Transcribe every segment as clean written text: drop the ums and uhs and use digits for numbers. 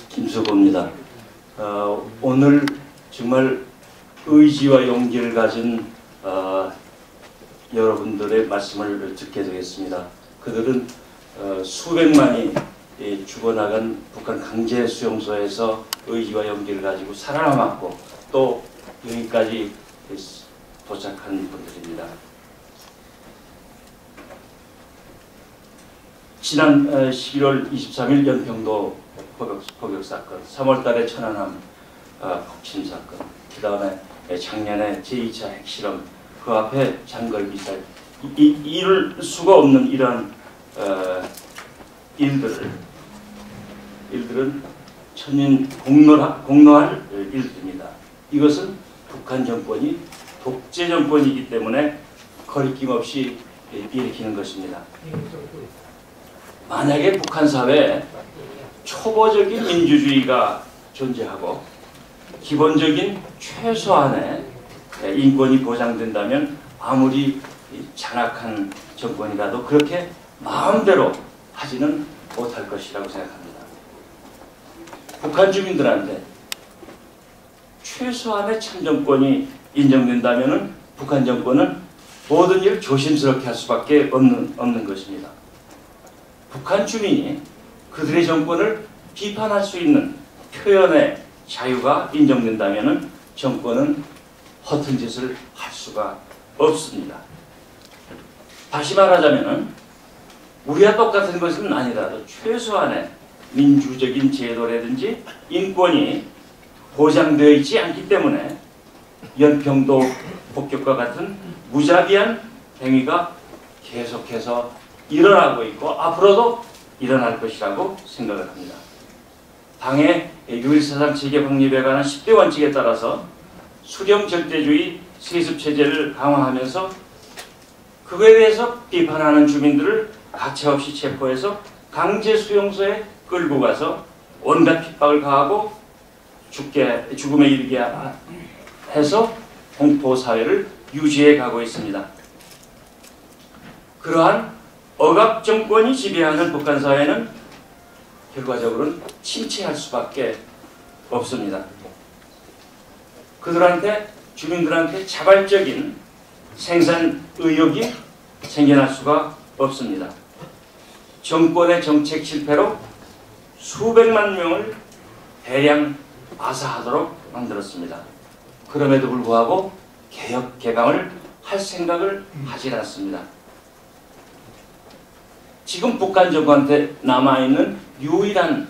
김수고입니다. 오늘 정말 의지와 용기를 가진 여러분들의 말씀을 듣게 되겠습니다. 그들은 수백만이 죽어나간 북한 강제 수용소에서 의지와 용기를 가지고 살아남았고 또 여기까지 도착한 분들입니다. 지난 11월 23일 연평도 포격 사건, 3월달에 천안함 폭침 사건, 그 다음에 작년에 제2차 핵실험, 그 앞에 장걸 미사일, 이룰 수가 없는 이러한 일들은 천년 공로할 일들입니다. 이것은 북한 정권이 독재 정권이기 때문에 거리낌 없이 일으키는 것입니다. 만약에 북한 사회에 초보적인 민주주의가 존재하고 기본적인 최소한의 인권이 보장된다면 아무리 장악한 정권이라도 그렇게 마음대로 하지는 못할 것이라고 생각합니다. 북한 주민들한테 최소한의 참정권이 인정된다면 북한 정권은 모든 일을 조심스럽게 할 수밖에 없는 것입니다. 북한 주민이 그들의 정권을 비판할 수 있는 표현의 자유가 인정된다면 정권은 허튼 짓을 할 수가 없습니다. 다시 말하자면 우리와 똑같은 것은 아니라도 최소한의 민주적인 제도라든지 인권이 보장되어 있지 않기 때문에 연평도 폭격과 같은 무자비한 행위가 계속해서 일어나고 있고 앞으로도 일어날 것이라고 생각을 합니다. 당의 유일사상 체계방립에 관한 10대 원칙에 따라서 수령 절대주의 세습체제를 강화하면서 그거에 대해서 비판하는 주민들을 가차없이 체포해서 강제 수용소에 끌고 가서 온갖 핍박을 가하고 죽음에 이르게 해서 공포사회를 유지해 가고 있습니다. 그러한 억압 정권이 지배하는 북한 사회는 결과적으로는 침체할 수밖에 없습니다. 그들한테 주민들한테 자발적인 생산 의욕이 생겨날 수가 없습니다. 정권의 정책 실패로 수백만 명을 대량 아사하도록 만들었습니다. 그럼에도 불구하고 개혁 개방을 할 생각을 하지 않습니다. 지금 북한 정권한테 남아있는 유일한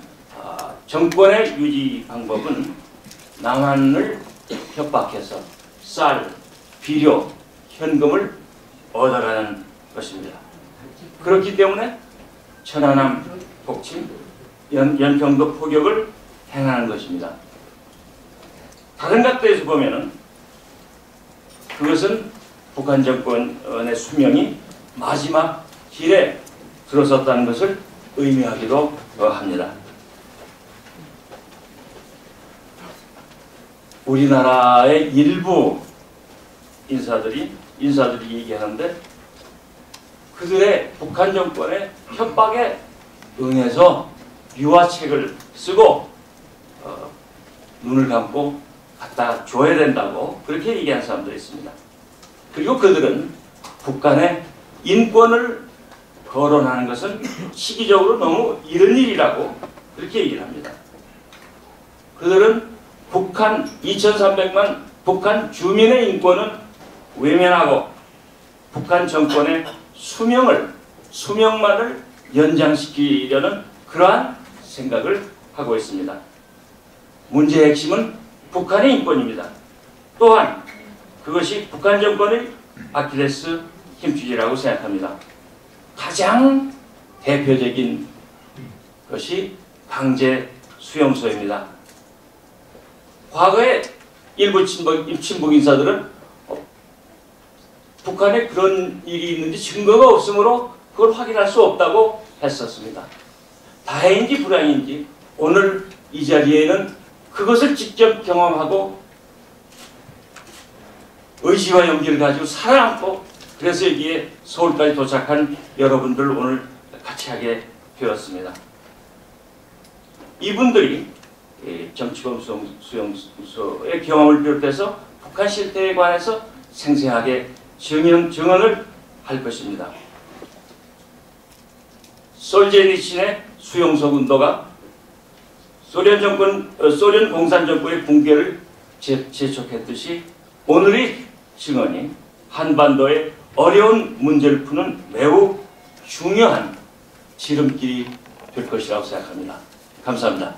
정권의 유지 방법은 남한을 협박해서 쌀, 비료, 현금을 얻어가는 것입니다. 그렇기 때문에 천안함 폭침, 연평도 포격을 행하는 것입니다. 다른 각도에서 보면은 그것은 북한 정권의 수명이 마지막 길에 들어섰다는 것을 의미하기도 합니다. 우리나라의 일부 인사들이 얘기하는데 그들의 북한 정권의 협박에 응해서 유화책을 쓰고 눈을 감고 갖다 줘야 된다고 그렇게 얘기하는 사람들이 있습니다. 그리고 그들은 북한의 인권을 거론하는 것은 시기적으로 너무 이른 일이라고 그렇게 얘기를 합니다. 그들은 북한 2300만 북한 주민의 인권은 외면하고 북한 정권의 수명만을 연장시키려는 그러한 생각을 하고 있습니다. 문제의 핵심은 북한의 인권입니다. 또한 그것이 북한 정권의 아킬레스 힘줄이라고 생각합니다. 가장 대표적인 것이 강제 수용소입니다. 과거에 일부 친북 인사들은 북한에 그런 일이 있는지 증거가 없으므로 그걸 확인할 수 없다고 했었습니다. 다행인지 불행인지 오늘 이 자리에는 그것을 직접 경험하고 의지와 용기를 가지고 살아남고 그래서 여기에 서울까지 도착한 여러분들 오늘 같이 하게 되었습니다. 이분들이 정치범 수용소의 경험을 비롯해서 북한 실태에 관해서 생생하게 증언을 할 것입니다. 솔제니친의 수용소 운동가 소련 공산 정부의 붕괴를 재촉했듯이 오늘의 증언이 한반도의 어려운 문제를 푸는 매우 중요한 지름길이 될 것이라고 생각합니다. 감사합니다.